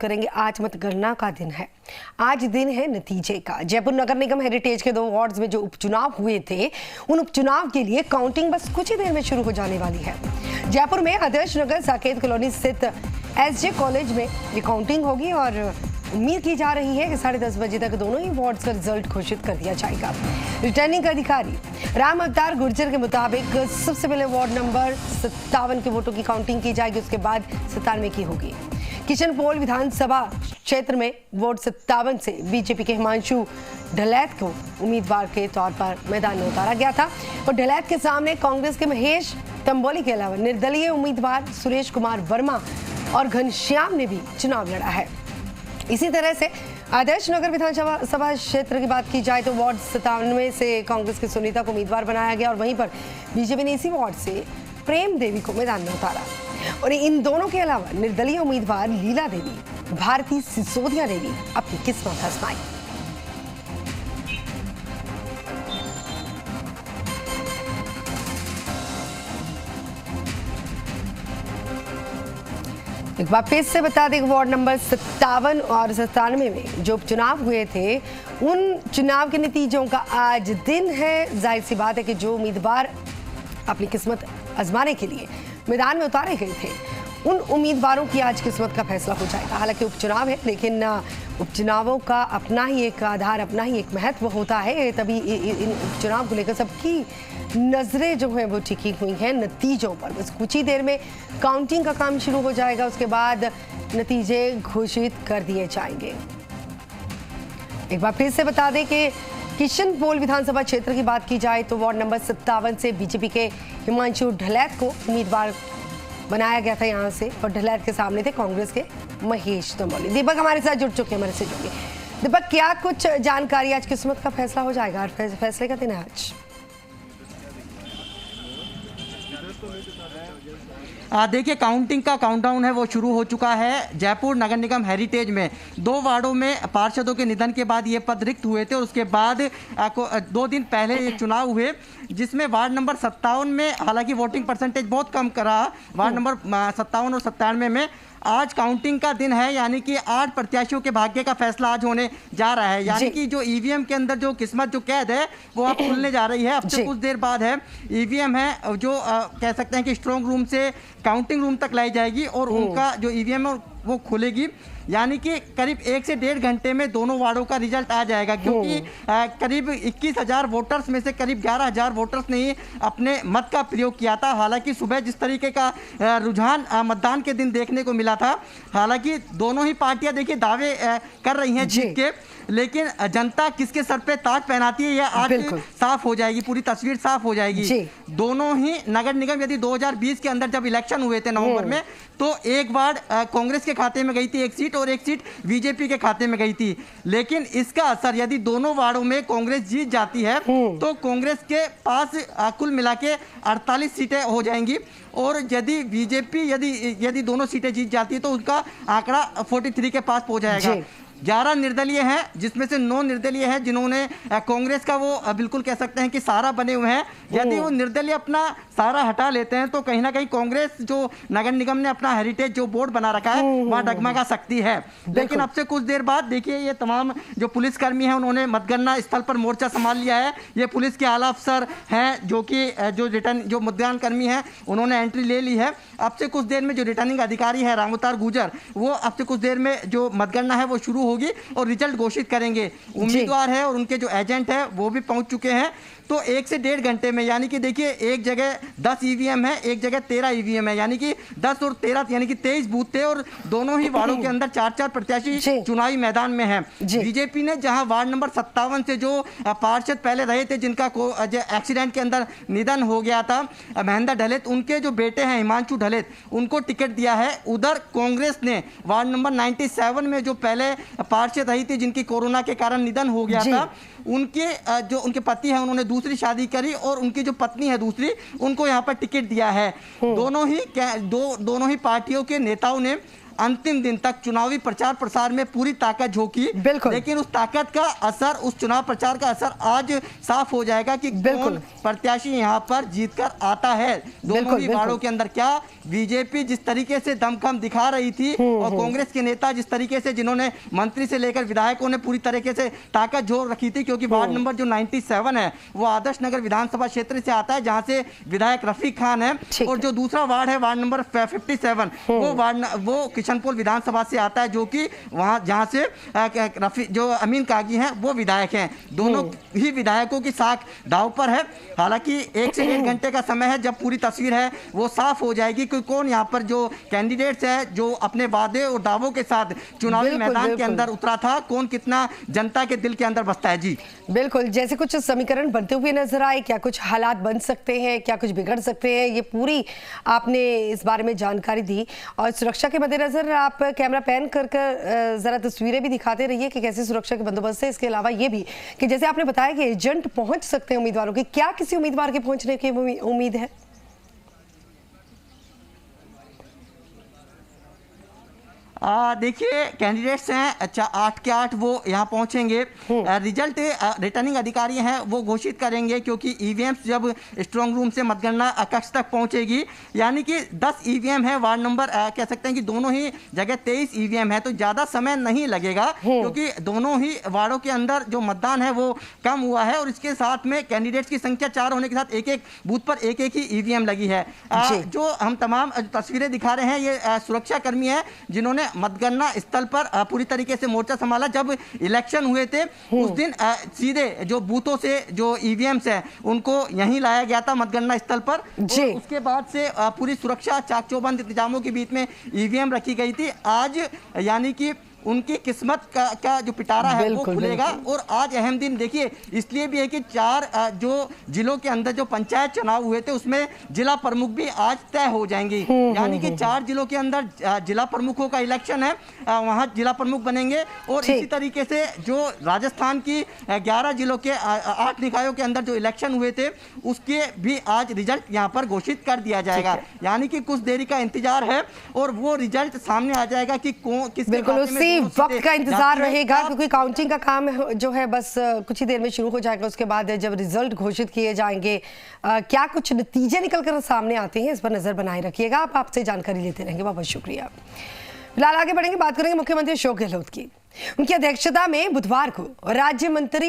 करेंगे। आज मतगणना का दिन है। आज दिन है नतीजे का। जयपुर नगर निगम हेरिटेज के 2 वार्ड्स में जो उपचुनाव हुए थे, उन उपचुनाव के लिए काउंटिंग बस कुछ ही देर में शुरू हो जाने वाली है। जयपुर में आदर्श नगर साकेत कॉलोनी स्थित एसजे कॉलेज में ये काउंटिंग होगी और उम्मीद की जा रही है कि 10:30 बजे तक दोनों ही वार्ड्स का रिजल्ट घोषित कर दिया जाएगा। रिटर्निंग अधिकारी राम अवतार गुर्जर के मुताबिक सबसे पहले वार्ड नंबर 57 के वोटों की काउंटिंग की जाएगी, उसके बाद 97 की होगी। किशन पोल विधानसभा क्षेत्र में वार्ड 57 से बीजेपी के हिमांशु ढलैत को उम्मीदवार के तौर पर मैदान में उतारा गया था और ढलैत के सामने कांग्रेस के महेश तंबोली के अलावा निर्दलीय उम्मीदवार सुरेश कुमार वर्मा और घनश्याम ने भी चुनाव लड़ा है। इसी तरह से आदर्श नगर विधानसभा क्षेत्र की बात की जाए तो वार्ड 97 से कांग्रेस की सुनीता को उम्मीदवार बनाया गया और वहीं पर बीजेपी ने इसी वार्ड से प्रेम देवी को मैदान में उतारा और इन दोनों के अलावा निर्दलीय उम्मीदवार लीला देवी, भारती सिसोदिया ने भी अपनी किस्मत आजमाई। एक बार फिर से बता दें, वार्ड नंबर 57 और 97 में जो उपचुनाव हुए थे, उन चुनाव के नतीजों का आज दिन है। जाहिर सी बात है कि जो उम्मीदवार अपनी किस्मत आजमाने के लिए मैदान में उतारे गए थे, उन उम्मीदवारों की आज किस्मत का फैसला हो जाएगा। हालांकि उपचुनाव है, लेकिन उपचुनावों का अपना ही एक आधार, अपना ही एक महत्व होता है। तभी इन उपचुनाव को लेकर सबकी नजरें जो है वो टिकी हुई हैं नतीजों पर। बस कुछ ही देर में काउंटिंग का काम शुरू हो जाएगा, उसके बाद नतीजे घोषित कर दिए जाएंगे। एक बार फिर से बता दें कि किशन पोल विधानसभा क्षेत्र की बात की जाए तो वार्ड नंबर 57 से बीजेपी के हिमांशु ढलैत को उम्मीदवार बनाया गया था यहाँ से और ढलैत के सामने थे कांग्रेस के महेश तंबोली। दीपक हमारे साथ जुड़ चुके हैं, हमारे से जुड़िए। दीपक, क्या कुछ जानकारी? आज किस्मत का फैसला हो जाएगा, फैसले का दिन है आज। देखिए, काउंटिंग का काउंटडाउन है वो शुरू हो चुका है। जयपुर नगर निगम हेरिटेज में 2 वार्डों में पार्षदों के निधन के बाद ये पद रिक्त हुए थे और उसके बाद 2 दिन पहले ये चुनाव हुए, जिसमें वार्ड नंबर 57 में हालांकि वोटिंग परसेंटेज बहुत कम रहा। वार्ड नंबर 57 और 97 में आज काउंटिंग का दिन है, यानी कि 8 प्रत्याशियों के भाग्य का फैसला आज होने जा रहा है। यानी कि जो ईवीएम के अंदर जो किस्मत जो कैद है वो अब खुलने जा रही है। अब से कुछ देर बाद है ईवीएम है जो कह सकते हैं कि स्ट्रॉन्ग रूम से काउंटिंग रूम तक लाई जाएगी और उनका जो ईवीएम है वो खुलेगी। यानी कि करीब 1 से 1.5 घंटे में दोनों वार्डों का रिजल्ट आ जाएगा, क्योंकि करीब 21,000 वोटर्स में से करीब 11,000 वोटर्स ने ही अपने मत का प्रयोग किया था। हालांकि सुबह जिस तरीके का रुझान मतदान के दिन देखने को मिला था, हालांकि दोनों ही पार्टियां देखिए दावे कर रही हैं जीत के, लेकिन जनता किसके सर पे ताज पहनाती है यह आज साफ हो जाएगी, पूरी तस्वीर साफ हो जाएगी। दोनों ही नगर निगम यदि 2020 के अंदर जब इलेक्शन हुए थे नवंबर में, तो एक वार्ड कांग्रेस के खाते में गई थी 1 सीट और 1 सीट बीजेपी के खाते में गई थी। लेकिन इसका असर यदि दोनों वार्डों में कांग्रेस जीत जाती है तो कांग्रेस के पास कुल मिला के 48 सीटें हो जाएंगी और यदि बीजेपी यदि दोनों सीटें जीत जाती है तो उनका आंकड़ा 43 के पास पहुंच जाएगा। 11 निर्दलीय हैं, जिसमें से 9 निर्दलीय हैं जिन्होंने कांग्रेस का वो बिल्कुल कह सकते हैं कि सहारा बने हुए हैं। यदि वो निर्दलीय अपना सहारा हटा लेते हैं तो कहीं ना कहीं कांग्रेस जो नगर निगम ने अपना हेरिटेज जो बोर्ड बना रखा है वहाँ डगमगा सकती है। लेकिन अब से कुछ देर बाद देखिए ये तमाम जो पुलिसकर्मी हैं उन्होंने मतगणना स्थल पर मोर्चा संभाल लिया है। ये पुलिस के आला अफसर हैं जो कि जो मतदान कर्मी हैं उन्होंने एंट्री ले ली है। अब से कुछ देर में जो रिटर्निंग अधिकारी है राम अवतार गुर्जर, वो अब से कुछ देर में जो मतगणना है वो शुरू होगी और रिजल्ट घोषित करेंगे। उम्मीदवार है और उनके जो एजेंट है वो भी पहुंच चुके हैं। तो 1 से 1.5 घंटे में, यानी कि देखिए एक जगह 10 ईवीएम है, एक जगह 13 ईवीएम है, यानी कि 10 और 13 यानी कि 23 बूथ थे और दोनों ही वार्डों के अंदर 4-4 प्रत्याशी चुनावी मैदान में हैं। बीजेपी ने जहां वार्ड नंबर 57 से जो पार्षद पहले रहे थे जिनका एक्सीडेंट के अंदर निधन हो गया था, महेंद्र ढलैत, उनके जो बेटे हैं हिमांशु ढलैत, उनको टिकट दिया है। उधर कांग्रेस ने वार्ड नंबर 97 में जो पहले पार्षद रही थी जिनकी कोरोना के कारण निधन हो गया था, उनके जो उनके पति हैं उन्होंने दूसरी शादी करी और उनकी जो पत्नी है दूसरी, उनको यहाँ पर टिकट दिया है। दोनों ही पार्टियों के नेताओं ने अंतिम दिन तक चुनावी प्रचार प्रसार में पूरी ताकत झोंकी, लेकिन उस ताकत का असर, उस चुनाव प्रचार का असर आज साफ हो जाएगा कि कौन प्रत्याशी यहाँ पर जीतकर आता है दोनों ही वार्डों के अंदर। क्या बीजेपी जिस तरीके से दमखम दिखा रही थी और कांग्रेस के नेता जिस तरीके से, जिन्होंने मंत्री से लेकर विधायकों ने पूरी तरीके से ताकत झोंक रखी थी, क्योंकि वार्ड नंबर जो 97 है वो आदर्श नगर विधानसभा क्षेत्र से आता है, जहां से विधायक रफीक खान है, और जो दूसरा वार्ड है वार्ड नंबर 57 वो किशनपुर विधानसभा से आता है, जो कि वहां जहां से जो अमीन कागी हैं वो विधायक हैं। दोनों ही विधायकों की साख दांव पर है। हालांकि 1 से 1.5 घंटे का समय है, जब पूरी तस्वीर है वो साफ हो जाएगी कि कौन यहाँ पर जो कैंडिडेट्स है जो अपने वादे और दावों के साथ चुनावी मैदान के अंदर उतरा था, कौन कितना जनता के दिल के अंदर बसता है। जी बिल्कुल, जैसे कुछ समीकरण बनते हुए नजर आए, क्या कुछ हालात बन सकते हैं, क्या कुछ बिगड़ सकते हैं, ये पूरी आपने इस बारे में जानकारी दी। और सुरक्षा के मद्देनजर आप कैमरा पैन कर जरा तस्वीरें भी दिखाते रहिए कि कैसे सुरक्षा के बंदोबस्त है। इसके अलावा ये भी कि जैसे आपने बताया कि एजेंट पहुंच सकते हैं उम्मीदवारों के, क्या किसी उम्मीदवार के पहुंचने की उम्मीद है? देखिए, कैंडिडेट्स हैं 8 के 8 वो यहाँ पहुंचेंगे। रिजल्ट रिटर्निंग अधिकारी हैं वो घोषित करेंगे, क्योंकि ईवीएम्स जब स्ट्रांग रूम से मतगणना कक्ष तक पहुंचेगी, यानी कि 10 ईवीएम है वार्ड नंबर, कह सकते हैं कि दोनों ही जगह 23 ईवीएम है, तो ज़्यादा समय नहीं लगेगा, क्योंकि दोनों ही वार्डों के अंदर जो मतदान है वो कम हुआ है, और इसके साथ में कैंडिडेट्स की संख्या 4 होने के साथ एक बूथ पर एक ही ईवीएम लगी है। जो हम तमाम तस्वीरें दिखा रहे हैं, ये सुरक्षा कर्मी है जिन्होंने मतगणना स्थल पर पूरी तरीके से मोर्चा संभाला। जब इलेक्शन हुए थे उस दिन सीधे जो बूथों से जो ईवीएम्स है उनको यहीं लाया गया था मतगणना स्थल पर, और उसके बाद से पूरी सुरक्षा चाक चौबंद इंतजामों के बीच में ईवीएम रखी गई थी। आज यानी कि उनकी किस्मत का जो पिटारा है वो खुलेगा। और आज अहम दिन देखिए इसलिए भी है कि 4 जो जिलों के अंदर जो पंचायत चुनाव हुए थे उसमें जिला प्रमुख भी आज तय हो जाएंगे, यानी कि 4 जिलों के अंदर जिला प्रमुखों का इलेक्शन है, वहां जिला प्रमुख बनेंगे। और इसी तरीके से जो राजस्थान की 11 जिलों के 8 निकायों के अंदर जो इलेक्शन हुए थे उसके भी आज रिजल्ट यहाँ पर घोषित कर दिया जाएगा, यानी कि कुछ देरी का इंतजार है और वो रिजल्ट सामने आ जाएगा कि किसके वक्त का इंतजार रहेगा, क्योंकि काउंटिंग का काम जो है बस कुछ ही देर में शुरू हो जाएगा। उसके बाद जब रिजल्ट घोषित किए जाएंगे, क्या कुछ नतीजे निकलकर सामने आते हैं इस पर नजर बनाए रखिएगा। आप आपसे जानकारी लेते रहेंगे, बहुत बहुत शुक्रिया। फिलहाल आगे बढ़ेंगे, बात करेंगे मुख्यमंत्री अशोक गहलोत की। उनकी अध्यक्षता में बुधवार को राज्य मंत्री